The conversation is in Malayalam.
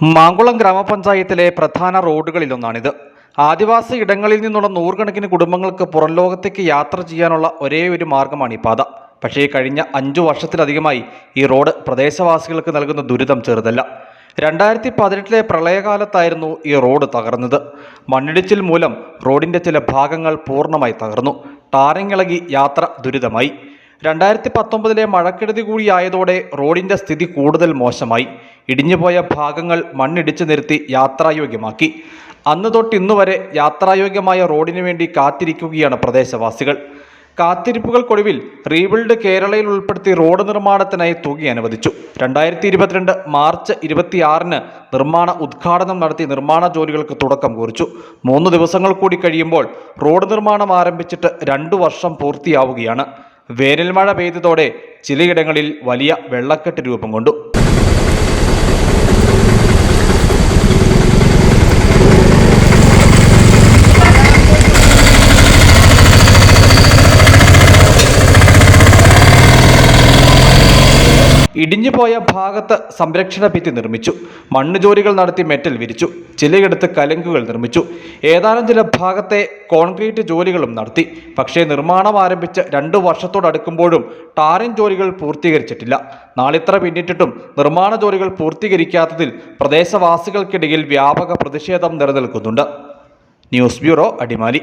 മാങ്കുളം ഗ്രാമപഞ്ചായത്തിലെ പ്രധാന റോഡുകളിലൊന്നാണിത്. ആദിവാസി ഇടങ്ങളിൽ നിന്നുള്ള നൂറുകണക്കിന് കുടുംബങ്ങൾക്ക് പുറംലോകത്തേക്ക് യാത്ര ചെയ്യാനുള്ള ഒരേയൊരു മാർഗമാണ് ഈ പാത. പക്ഷേ കഴിഞ്ഞ 5 വർഷത്തിലധികമായി ഈ റോഡ് പ്രദേശവാസികൾക്ക് നൽകുന്ന ദുരിതം ചെറുതല്ല. 2018 പ്രളയകാലത്തായിരുന്നു ഈ റോഡ് തകർന്നത്. മണ്ണിടിച്ചിൽ മൂലം റോഡിൻ്റെ ചില ഭാഗങ്ങൾ പൂർണ്ണമായി തകർന്നു. ടാറിങ്ങിളകി യാത്ര ദുരിതമായി. 2019 മഴക്കെടുതി കൂടിയായതോടെ റോഡിൻ്റെ സ്ഥിതി കൂടുതൽ മോശമായി. ഇടിഞ്ഞുപോയ ഭാഗങ്ങൾ മണ്ണിടിച്ചു നിരത്തി യാത്രായോഗ്യമാക്കി. അന്ന് തൊട്ട് ഇന്നുവരെ യാത്രായോഗ്യമായ റോഡിനു വേണ്ടി കാത്തിരിക്കുകയാണ് പ്രദേശവാസികൾ. കാത്തിരിപ്പുകൾക്കൊടുവിൽ റീബിൽഡ് കേരളയിൽ ഉൾപ്പെടുത്തി റോഡ് നിർമ്മാണത്തിനായി തുക അനുവദിച്ചു. 2022 മാർച്ച് 26 നിർമ്മാണ ഉദ്ഘാടനം നടത്തി നിർമ്മാണ ജോലികൾക്ക് തുടക്കം കുറിച്ചു. 3 ദിവസങ്ങൾ കൂടി കഴിയുമ്പോൾ റോഡ് നിർമ്മാണം ആരംഭിച്ചിട്ട് 2 വർഷം പൂർത്തിയാവുകയാണ്. വേനൽ മഴ പെയ്തതോടെ ചിലയിടങ്ങളിൽ വലിയ വെള്ളക്കെട്ട് രൂപം കൊണ്ടു. ഇടിഞ്ഞുപോയ ഭാഗത്ത് സംരക്ഷണ ഭിത്തി നിർമ്മിച്ചു. മണ്ണ് ജോലികൾ നടത്തി മെറ്റൽ വിരിച്ചു. ചിലയിടത്ത് കലുങ്കുകൾ നിർമ്മിച്ചു. ഏതാനും ചില ഭാഗത്തെ കോൺക്രീറ്റ് ജോലികളും നടത്തി. പക്ഷേ നിർമ്മാണം ആരംഭിച്ച് 2 വർഷത്തോടടുക്കുമ്പോഴും ടാറിംഗ് ജോലികൾ പൂർത്തീകരിച്ചിട്ടില്ല. നാളിത്ര പിന്നിട്ടിട്ടും നിർമ്മാണ ജോലികൾ പൂർത്തീകരിക്കാത്തതിൽ പ്രദേശവാസികൾക്കിടയിൽ വ്യാപക പ്രതിഷേധം നിലനിൽക്കുന്നുണ്ട്. News bureau, Adimali.